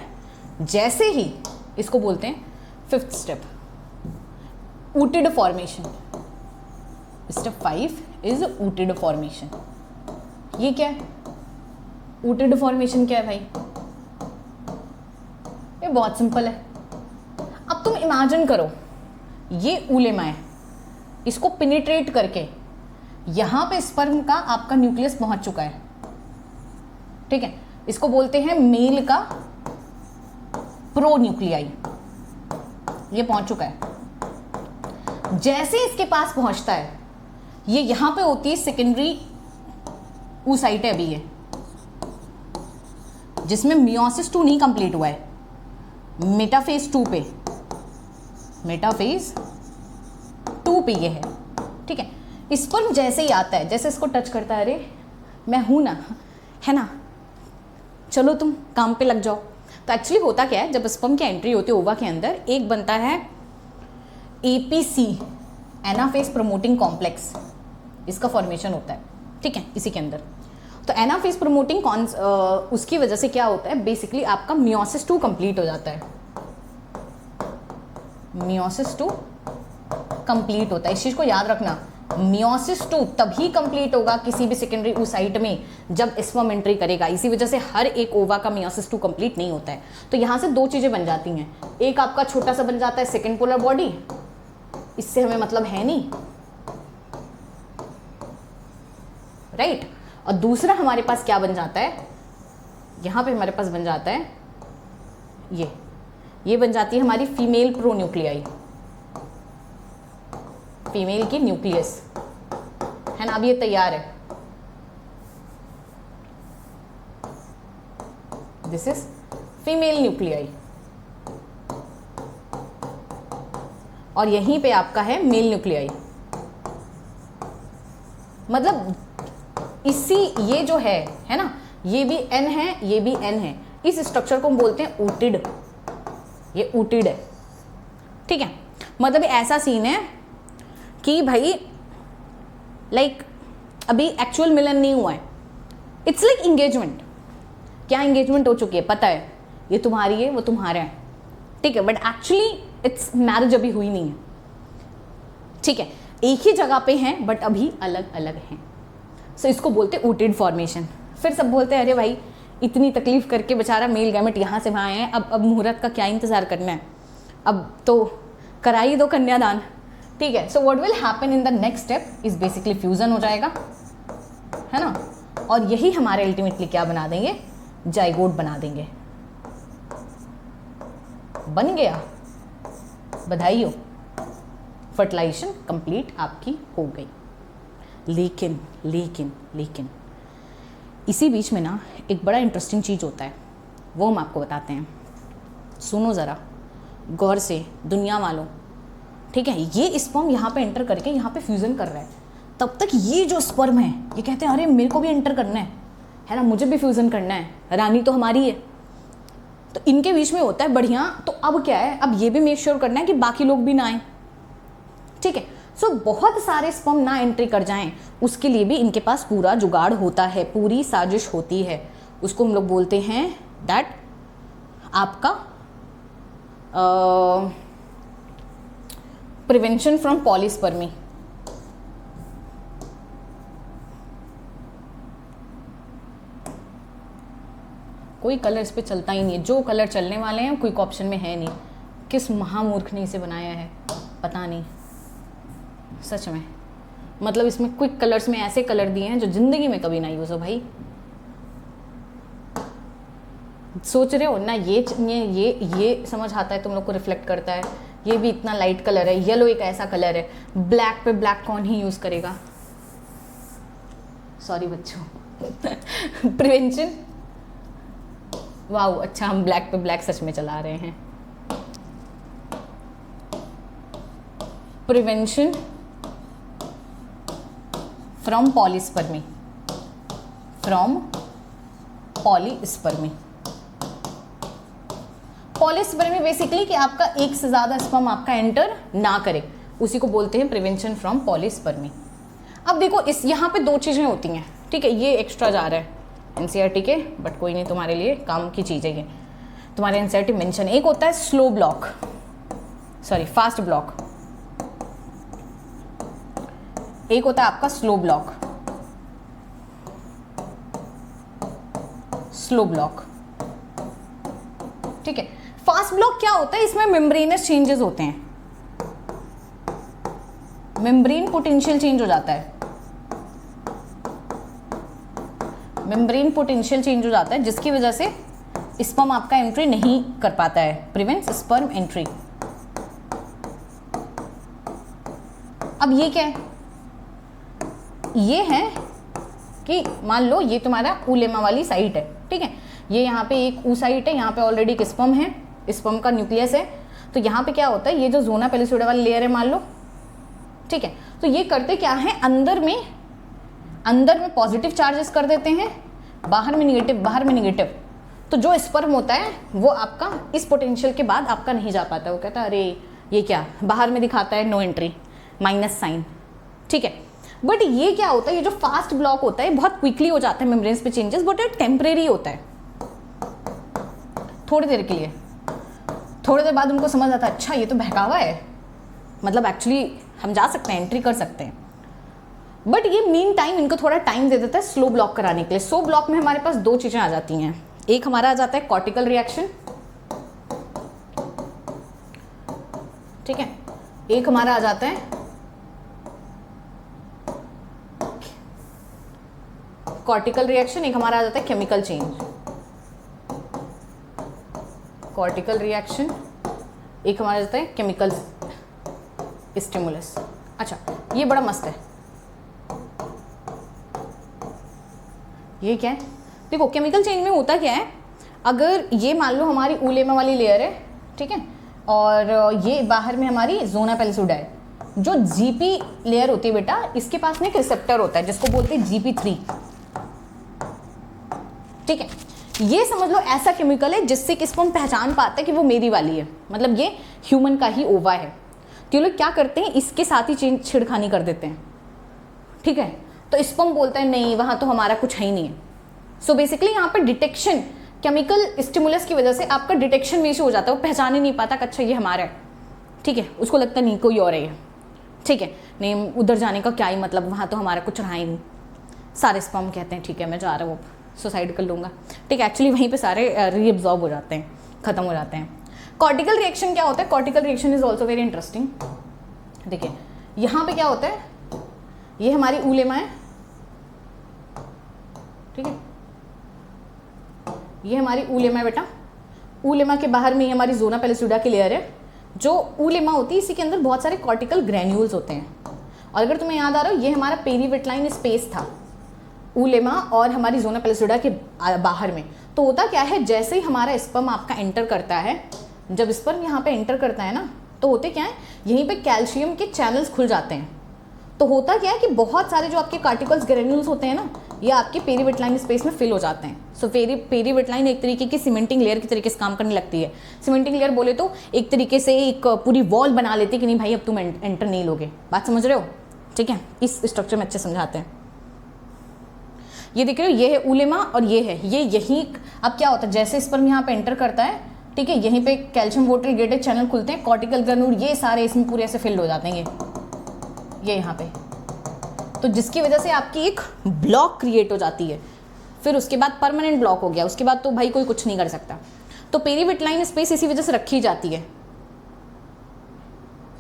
जैसे ही इसको बोलते हैं 5th step, ooted formation. Step 5 is ooted formation. ये क्या है, ooted फॉर्मेशन क्या है भाई, ये बहुत सिंपल है। अब तुम इमेजिन करो ये ऊलेमा है, इसको पिनिट्रेट करके यहाँ पे स्पर्म का आपका न्यूक्लियस पहुंच चुका है, ठीक है। इसको बोलते हैं मेल का प्रो न्यूक्लियाई, ये पहुंच चुका है। जैसे इसके पास पहुंचता है, ये यहां पे होती है सेकेंडरी oocyte है अभी ये, जिसमें मियोसिस 2 नहीं कंप्लीट हुआ है, मेटाफेज 2 पे, मेटाफेज 2 पे ये है, ठीक है। स्पर्म जैसे ही आता है, जैसे इसको टच करता है, अरे मैं हूं ना, है ना, चलो तुम काम पे लग जाओ। तो एक्चुअली होता क्या है, जब स्पर्म की एंट्री होती है ओवा के अंदर, एक बनता है APC, एनाफेज प्रमोटिंग कॉम्प्लेक्स, इसका फॉर्मेशन होता है, ठीक है, इसी के अंदर। तो एनाफेज प्रमोटिंग उसकी वजह से क्या होता है, बेसिकली आपका मियोसिस 2 कंप्लीट हो जाता है, मियोसिस 2 कंप्लीट होता है। इस चीज को याद रखना, मियोसिस 2 तभी कंप्लीट होगा किसी भी सेकेंडरी oocyte में जब स्पर्म एंट्री करेगा। इसी वजह से हर एक ओवा का मियोसिस 2 कंप्लीट नहीं होता है। तो यहां से 2 चीजें बन जाती हैं, एक आपका छोटा सा बन जाता है सेकेंड पोलर बॉडी, इससे हमें मतलब है नहीं, राइट। और दूसरा हमारे पास क्या बन जाता है, यहां पे हमारे पास बन जाता है ये बन जाती है हमारी फीमेल प्रो न्यूक्लियाई, फीमेल की न्यूक्लियस, है ना। अब ये तैयार है, दिस इज फीमेल न्यूक्लियाई, और यहीं पे आपका है मेल न्यूक्लियाई। मतलब इसी ये जो है ना, ये भी N है, ये भी N है, इस स्ट्रक्चर को हम बोलते हैं ooted, ये ooted है, ठीक है। मतलब ऐसा सीन है कि भाई लाइक अभी एक्चुअल मिलन नहीं हुआ है, इट्स लाइक इंगेजमेंट। क्या इंगेजमेंट हो चुकी है पता है, ये तुम्हारी है वो तुम्हारा है, ठीक है, बट एक्चुअली इट्स मैरिज अभी हुई नहीं है, ठीक है। एक ही जगह पे हैं बट अभी अलग अलग हैं, सो इसको बोलते हैं ooted फॉर्मेशन। फिर सब बोलते हैं अरे भाई इतनी तकलीफ करके बेचारा मेल गैमेट यहाँ से वहाँ आए हैं, अब मुहूर्त का क्या इंतज़ार करना है, अब तो करा ही दो कन्यादान, ठीक है। So what will happen in the next step is basically fusion हो जाएगा, है ना, और यही हमारे अल्टीमेटली क्या बना देंगे, जाइगोट बना देंगे। बन गया, बधाई हो, फर्टिलाइजेशन कंप्लीट आपकी हो गई। लेकिन लेकिन लेकिन इसी बीच में ना एक बड़ा इंटरेस्टिंग चीज़ होता है, वो हम आपको बताते हैं। सुनो ज़रा गौर से दुनिया वालों, ठीक है। ये स्पर्म यहाँ पे एंटर करके यहाँ पे फ्यूज़न कर रहा है, तब तक ये जो स्पर्म है ये कहते हैं अरे मेरे को भी एंटर करना है ना, मुझे भी फ्यूज़न करना है, रानी तो हमारी है। तो इनके बीच में होता है बढ़िया। तो अब क्या है, अब ये भी मेक श्योर करना है कि बाकी लोग भी ना आए, ठीक है। सो बहुत सारे स्पर्म ना एंट्री कर जाएं, उसके लिए भी इनके पास पूरा जुगाड़ होता है, पूरी साजिश होती है। उसको हम लोग बोलते हैं दैट आपका प्रिवेंशन फ्रॉम पॉलीस्पर्मी। कोई कलर इस पर चलता ही नहीं है, जो कलर चलने वाले हैं क्विक ऑप्शन में है नहीं। किस महामूर्ख ने इसे बनाया है पता नहीं, सच में। मतलब इसमें क्विक कलर्स में ऐसे कलर दिए हैं जो ज़िंदगी में कभी ना यूज़ हो भाई। सोच रहे हो ना, ये समझ आता है तुम लोग को, रिफ्लेक्ट करता है। ये भी इतना लाइट कलर है, येलो एक ऐसा कलर है, ब्लैक पे ब्लैक कौन ही यूज़ करेगा। सॉरी बच्चों। प्रिवेंशन, वाओ अच्छा, हम ब्लैक पे ब्लैक सच में चला रहे हैं। Prevention from polyspermy, from polyspermy. Polyspermy basically कि आपका एक से ज़्यादा स्पर्म आपका एंटर ना करे, उसी को बोलते हैं प्रिवेंशन फ्रॉम पॉलीस्पर्मी। अब देखो इस यहाँ पे दो चीज़ें होती हैं, ठीक है। ये एक्स्ट्रा जा रहा है एनसीईआरटी के, बट कोई नहीं, तुम्हारे लिए काम की चीज़ है ये, तुम्हारे एनसीईआरटी मेंशन। एक होता है slow block, sorry fast block, एक होता है आपका स्लो ब्लॉक, स्लो ब्लॉक, ठीक है। फास्ट ब्लॉक क्या होता है, इसमें मेम्ब्रेनस चेंजेस होते हैं, मेम्ब्रेन पोटेंशियल चेंज हो जाता है, मेम्ब्रेन पोटेंशियल चेंज हो जाता है, जिसकी वजह से स्पर्म आपका एंट्री नहीं कर पाता है, प्रिवेंट्स स्पर्म एंट्री। अब ये क्या है, ये है कि मान लो ये तुम्हारा उलेमा वाली साइट है, ठीक है। ये यहाँ पे एक ऊ साइट है, यहाँ पे ऑलरेडी एक स्पर्म है, स्पर्म का न्यूक्लियस है। तो यहाँ पे क्या होता है, ये जो जोना पेलिसोइडा वाली लेयर है मान लो, ठीक है। तो ये करते क्या है, अंदर में पॉजिटिव चार्जेस कर देते हैं, बाहर में निगेटिव, बाहर में निगेटिव। तो जो स्पर्म होता है वो आपका इस पोटेंशियल के बाद आपका नहीं जा पाता, वो कहता है अरे ये क्या, बाहर में दिखाता है नो एंट्री, माइनस साइन, ठीक है। बट ये क्या होता है, ये जो फास्ट ब्लॉक होता है बहुत क्विकली हो जाता है मेम्ब्रेन्स पे चेंजेस, बट ये टेम्परेरी होता है, थोड़ी देर के लिए। थोड़ी देर बाद उनको समझ आता है अच्छा ये तो बहकावा है, मतलब एक्चुअली हम जा सकते हैं, एंट्री कर सकते हैं। बट ये मीन टाइम इनको थोड़ा टाइम दे देता है स्लो ब्लॉक कराने के लिए। स्लो ब्लॉक में हमारे पास दो चीज़ें आ जाती हैं, एक हमारा आ जाता है कॉर्टिकल रिएक्शन, ठीक है, एक हमारा आ जाता है कॉर्टिकल रिएक्शन, एक हमारा आ जाता है केमिकल चेंज। कॉर्टिकल रिएक्शन, एक हमारा आ जाता है केमिकल स्टिमुलस। अच्छा ये बड़ा मस्त है, ये क्या है, देखो केमिकल चेंज में होता क्या है, अगर ये मान लो हमारी उलेमा वाली लेयर है, ठीक है, और ये बाहर में हमारी जोना पेलिसोइडा है। जो जीपी लेयर होती है बेटा, इसके पास में एक रिसेप्टर होता है जिसको बोलते हैं GP3, ठीक है। ये समझ लो ऐसा केमिकल है जिससे कि स्पर्म पहचान पाता है कि वो मेरी वाली है, मतलब ये ह्यूमन का ही ओवा है। तो ये लोग क्या करते हैं, इसके साथ ही छिड़खानी कर देते हैं, ठीक है। तो स्पर्म बोलता है नहीं वहाँ तो हमारा कुछ है ही नहीं है। सो बेसिकली यहाँ पे डिटेक्शन, केमिकल स्टिमुलस की वजह से आपका डिटेक्शन में इशू हो जाता है, वो पहचान ही नहीं पाता कि अच्छा ये हमारा है, ठीक है। उसको लगता नहीं कोई और है, ठीक है, नहीं उधर जाने का क्या ही मतलब, वहाँ तो हमारा कुछ रहा ही नहीं। सारे स्पर्म कहते हैं ठीक है मैं जा रहा हूँ, सुसाइड कर लूँगा, ठीक है। एक्चुअली वहीं पे सारे रीअब्जॉर्ब हो जाते हैं, ख़त्म हो जाते हैं। कॉर्टिकल रिएक्शन क्या होता है, cortical reaction is also very interesting. देखिए यहाँ पे क्या होता है, ये हमारी उलेमा है, ठीक है, ये हमारी उलेमा है बेटा। उलेमा के बाहर में ही हमारी जोना पेलिसोइडा की लेयर है। जो उलेमा होती है इसी के अंदर बहुत सारे कॉर्टिकल ग्रैन्यूल्स होते हैं। और अगर तुम्हें याद आ रहा हो, ये हमारा पेरीविटलाइन स्पेस था उलेमा और हमारी जोना पेलिसोइडा के बाहर में। तो होता क्या है, जैसे ही हमारा स्पर्म आपका एंटर करता है, जब स्पर्म यहाँ पे एंटर करता है ना, तो होते क्या है, यहीं पे कैल्शियम के चैनल्स खुल जाते हैं। तो होता क्या है कि बहुत सारे जो आपके कार्टिकल्स ग्रेन्यूल्स होते हैं ना, ये आपके पेरीविटलाइन स्पेस में फिल हो जाते हैं। सो पेरीविटलाइन एक तरीके की सीमेंटिंग लेयर की तरीके से काम करने लगती है। सीमेंटिंग लेयर बोले तो एक तरीके से एक पूरी वॉल बना लेती है कि नहीं भाई अब तुम एंटर नहीं लोगे। बात समझ रहे हो, ठीक है। इस स्ट्रक्चर में अच्छे समझाते हैं। ये देख रहे हो, ये है उलेमा और ये है, ये यही। अब क्या होता है, जैसे स्पर्म यहाँ पे एंटर करता है, ठीक है, यहीं पे कैल्शियम वोटर गेटेड चैनल खुलते हैं, कॉर्टिकल ग्रैन्यूल ये सारे इसमें पूरे ऐसे फिल हो जाते हैं, ये यहाँ पे। तो जिसकी वजह से आपकी एक ब्लॉक क्रिएट हो जाती है। फिर उसके बाद परमानेंट ब्लॉक हो गया, उसके बाद तो भाई कोई कुछ नहीं कर सकता। तो पेरीविटलाइन स्पेस इसी वजह से रखी जाती है।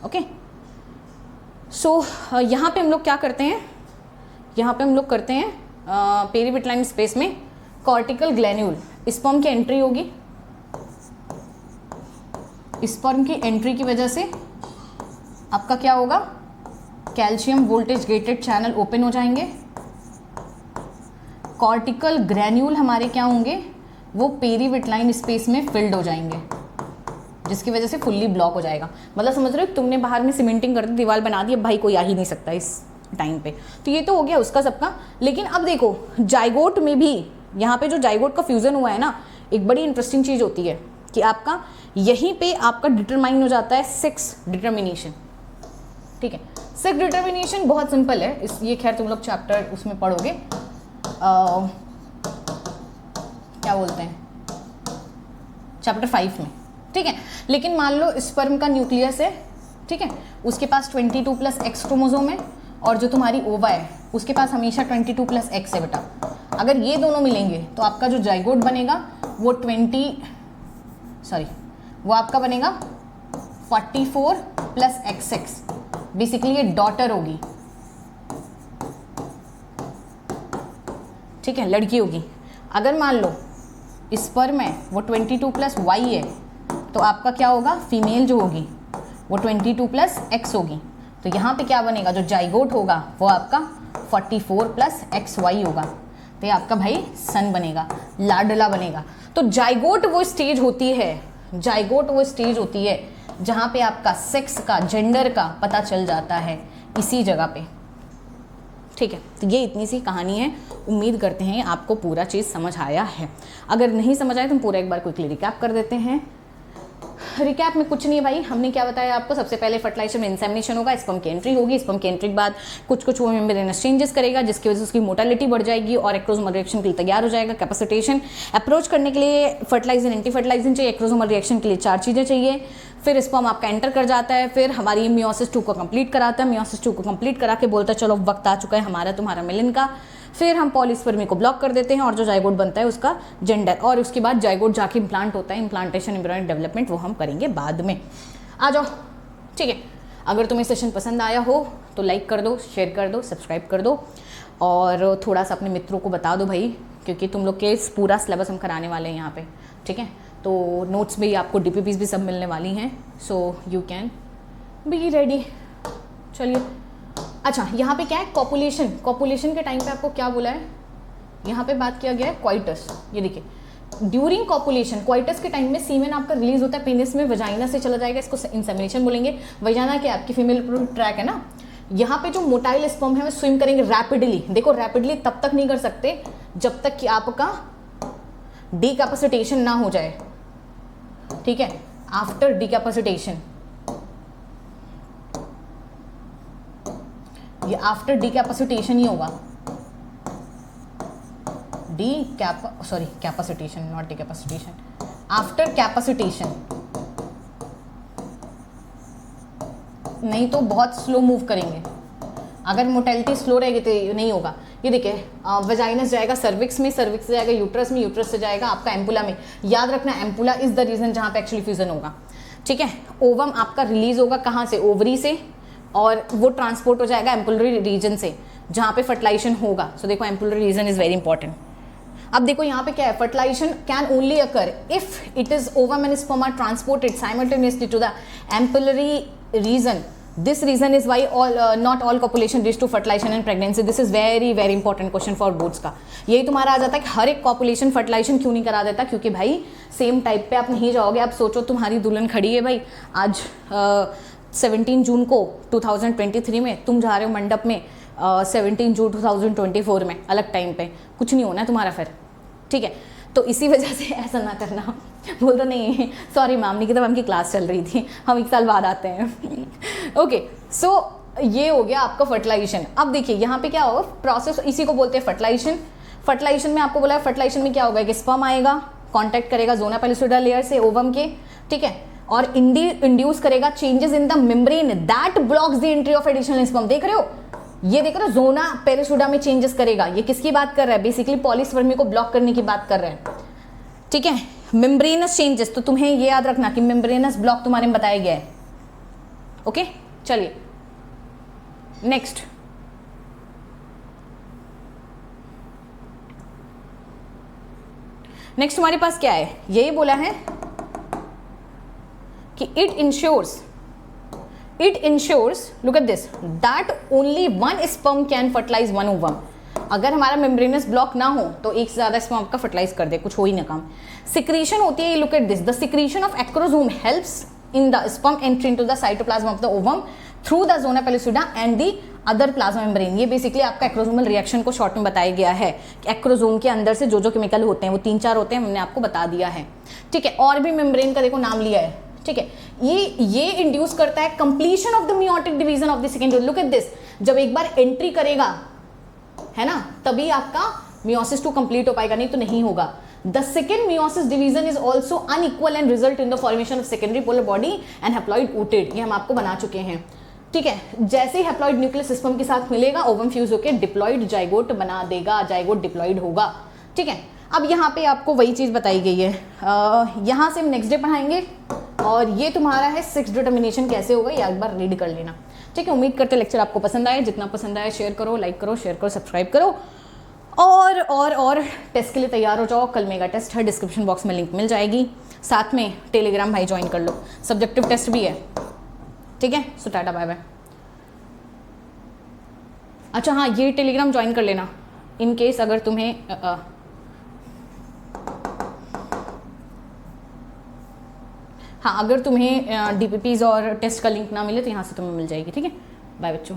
ओके, सो यहाँ पे हम लोग क्या करते हैं, यहाँ पे हम लोग करते हैं पेरीविटलाइन स्पेस में कॉर्टिकल ग्लैन्यूल, स्पर्म की एंट्री होगी, स्पर्म की एंट्री की वजह से आपका क्या होगा, calcium voltage gated channel open हो जाएंगे, कॉर्टिकल ग्रैन्यूल हमारे क्या होंगे, वो पेरीविटलाइन स्पेस में फिल्ड हो जाएंगे, जिसकी वजह से फुल्ली ब्लॉक हो जाएगा। मतलब समझ रहे हो, तुमने बाहर में सीमेंटिंग कर दी, दीवार बना दी, अब भाई कोई आ ही नहीं सकता इस टाइम पे। तो ये तो हो गया उसका सबका। लेकिन अब देखो जाइगोट में भी, यहाँ पे जो जाइगोट का फ्यूजन हुआ है ना, एक बड़ी इंटरेस्टिंग चीज़ होती है कि आपका यहीं पे आपका डिटरमाइन हो जाता है सेक्स डिटर्मिनेशन। ठीक है, सेक्स डिटर्मिनेशन बहुत सिंपल है, ये खैर तुम लोग चैप्टर उसमें पढ़ोगे, क्या बोलते हैं, चैप्टर 5 में। ठीक है, लेकिन मान लो स्पर्म का न्यूक्लियस है, ठीक है, उसके पास 22+X क्रोमोसोम है, और जो तुम्हारी ओवा है उसके पास हमेशा 22+X है बेटा। अगर ये दोनों मिलेंगे तो आपका जो जाइगोट बनेगा वो वो आपका बनेगा 44+XX, बेसिकली ये डॉटर होगी। ठीक है, लड़की होगी। अगर मान लो स्पर्म है वो 22+Y है, तो आपका क्या होगा, फीमेल जो होगी वो 22+X होगी। तो यहाँ पे क्या बनेगा, जो जाइगोट होगा वो आपका 44+XY होगा। तो ये आपका भाई सन बनेगा, लाडला बनेगा। तो जाइगोट वो स्टेज होती है, जाइगोट वो स्टेज होती है जहाँ पे आपका सेक्स का, जेंडर का पता चल जाता है, इसी जगह पे। ठीक है, तो ये इतनी सी कहानी है। उम्मीद करते हैं आपको पूरा चीज़ समझ आया है। अगर नहीं समझ आया तो हम पूरा एक बार क्विकली रिकैप कर देते हैं। रिकैप में कुछ नहीं है भाई, हमने क्या बताया आपको, सबसे पहले फर्टिलाइजेशन में इंसेमिनेशन होगा, स्पर्म की एंट्री होगी, स्पर्म की एंट्री के बाद कुछ वो मेम्ब्रेनस चेंजेस करेगा, जिसकी वजह से उसकी मोटालिटी बढ़ जाएगी और एक्रोसोमल रिएक्शन के लिए तैयार हो जाएगा। कैपेसिटेशन अप्रोच करने के लिए फर्टिलाइजन, एंटी फर्टिलाइजन चाहिए, एक्रोसोमल रिएक्शन के लिए 4 चीज़ें चाहिए। फिर स्पर्म आपका एंटर कर जाता है, फिर हमारी मियोसिस 2 को कंप्लीट कराता है, मियोसिस 2 को कंप्लीट करा के बोलता है चलो वक्त आ चुका है हमारा तुम्हारा मिलन का। फिर हम पॉलीस्पर्मी को ब्लॉक कर देते हैं और जो जाइगोट बनता है उसका जेंडर, और उसके बाद जाइगोट जाके इम्प्लांट होता है, इम्प्लांटेशन, एम्ब्रियोनिक डेवलपमेंट वो हम करेंगे बाद में। आ जाओ, ठीक है। अगर तुम्हें सेशन पसंद आया हो तो लाइक कर दो, शेयर कर दो, सब्सक्राइब कर दो, और थोड़ा सा अपने मित्रों को बता दो भाई, क्योंकि तुम लोग के पूरा सिलेबस हम कराने वाले हैं यहाँ पे। ठीक है, तो नोट्स भी आपको DPPs भी सब मिलने वाली हैं, so you can be ready. चलिए, अच्छा यहाँ पे क्या है, कॉपुलेशन। कॉपुलेशन के टाइम पे आपको क्या बोला है, यहाँ पे बात किया गया है क्वाइटस। ये देखिए, ड्यूरिंग कॉपुलेशन, क्वाइटस के टाइम में सीमेन आपका रिलीज होता है पेनिस में, वजाइना से चला जाएगा, इसको इंसेमिनेशन बोलेंगे। वजाइना क्या आपकी फीमेल ट्रैक है ना। यहाँ पे जो मोटाइल स्पर्म है वो स्विम करेंगे रैपिडली। देखो रैपिडली तब तक नहीं कर सकते जब तक कि आपका डीकैपेसिटेशन ना हो जाए। ठीक है, आफ्टर डीकैपेसिटेशन, ये आफ्टर डीकैपेसिटेशन ही होगा। Capacitation, not decapacitation, after capacitation. नहीं तो बहुत स्लो मूव करेंगे, अगर मोटेलिटी स्लो रहेगी तो नहीं होगा। ये देखिए, वजाइनस जाएगा सर्विक्स में, सर्विक्स से जाएगा यूट्रस में, यूट्रस से जाएगा आपका एम्पुला में। याद रखना, एम्पुला इज द रीजन जहाँ पे एक्चुअली फ्यूजन होगा। ठीक है, ओवम आपका रिलीज होगा कहाँ से, ओवरी से, और वो ट्रांसपोर्ट हो जाएगा एम्पुलरी रीजन से जहाँ पे फर्टिलाइजेशन होगा। सो देखो, ampullary region is very important. अब देखो यहाँ पे क्या है, fertilisation can only occur if it is ovum and sperm are transported simultaneously to the ampullary region. This reason is why not all copulation leads to fertilization and pregnancy. This is very very important question for boards का। यही तुम्हारा आ जाता है कि हर एक copulation fertilization क्यों नहीं करा देता, क्योंकि भाई सेम टाइप पे आप नहीं जाओगे। आप सोचो तुम्हारी दुल्हन खड़ी है भाई आज 17 जून को 2023 में, तुम जा रहे हो मंडप में 17 जून 2024 में, अलग टाइम पे, कुछ नहीं होना है तुम्हारा फिर। ठीक है, तो इसी वजह से ऐसा ना करना। बोल दो नहीं सॉरी मैम, निकिता मैम की क्लास चल रही थी, हम 1 साल बाद आते हैं। ओके, सो ये हो गया आपका फर्टिलाइजेशन। अब देखिए यहाँ पे क्या होगा, प्रोसेस इसी को बोलते हैं फर्टिलाइजेशन। फर्टिलाइजेशन में आपको बोला है, फर्टिलाइजेशन में क्या होगा कि स्पर्म आएगा, कांटेक्ट करेगा जोना पेलिसोइडा लेयर से ओवम के, ठीक है, और इंड्यूस करेगा changes in the membrane that blocks the entry of additional sperm. देख रहे हो, ये देखो ना, जोना पेरिसोडा में चेंजेस करेगा। ये किसकी बात कर रहा है? बेसिकली पॉलीस्पर्मी को ब्लॉक करने की बात कर रहा है, ठीक है। मेम्ब्रेनस चेंजेस, तो तुम्हें ये याद रखना कि मेम्ब्रेनस ब्लॉक तुम्हारे में बताया गया है, ओके। चलिए नेक्स्ट, नेक्स्ट हमारे पास क्या है? यही बोला है कि it ensures, look at this, that only one sperm can fertilise one ovum. अगर हमारा मेम्ब्रेनस ब्लॉक ना हो तो एक से ज्यादा स्पर्म का फर्टिलाइज कर दे, कुछ हो ही ना काम। सिक्रीशन होती है, look at this, the secretion of acrosome helps in the sperm entry into the cytoplasm of the ovum through the zona pellucida and the other plasma membrane. ये बेसिकली आपका एक्रोसोमल रिएक्शन को short में बताया गया है कि acrosome के अंदर से जो जो केमिकल होते हैं वो 3-4 होते हैं, हमने आपको बता दिया है, ठीक है। और भी मेम्ब्रेन का देखो नाम लिया है, ठीक है। ये इंड्यूस करता है completion of the meiotic division of the secondary. Look at this, जब एक बार एंट्री करेगा, है ना, तभी आपका मियोसिस 2 कंप्लीट हो पाएगा, नहीं तो नहीं होगा। The second meiosis division is also unequal and result in the formation of secondary polar body and haploid ooted। ये हम आपको बना चुके हैं, ठीक है। जैसे ही हैप्लॉइड न्यूक्लियस सिस्टम के साथ मिलेगा, ओवम फ्यूज होकर डिप्लॉइड जाइगोट बना देगा, जाइगोट डिप्लॉइड होगा, ठीक है। अब यहाँ पे आपको वही चीज़ बताई गई है, यहाँ से हम नेक्स्ट डे पढ़ाएंगे। और ये तुम्हारा है 6 डिटर्मिनेशन कैसे होगा, ये एक बार रीड कर लेना, ठीक है। उम्मीद करते लेक्चर आपको पसंद आए। जितना पसंद आए शेयर करो, लाइक करो, शेयर करो, सब्सक्राइब करो। और टेस्ट के लिए तैयार हो जाओ। कल मेगा टेस्ट है, डिस्क्रिप्शन बॉक्स में लिंक मिल जाएगी। साथ में टेलीग्राम भाई ज्वाइन कर लो, सब्जेक्टिव टेस्ट भी है, ठीक है। सो टाटा बाय बाय। अच्छा हाँ, ये टेलीग्राम ज्वाइन कर लेना इन केस अगर तुम्हें हाँ, अगर तुम्हें DPPs और टेस्ट का लिंक ना मिले तो यहाँ से तुम्हें मिल जाएगी, ठीक है। बाय बच्चों।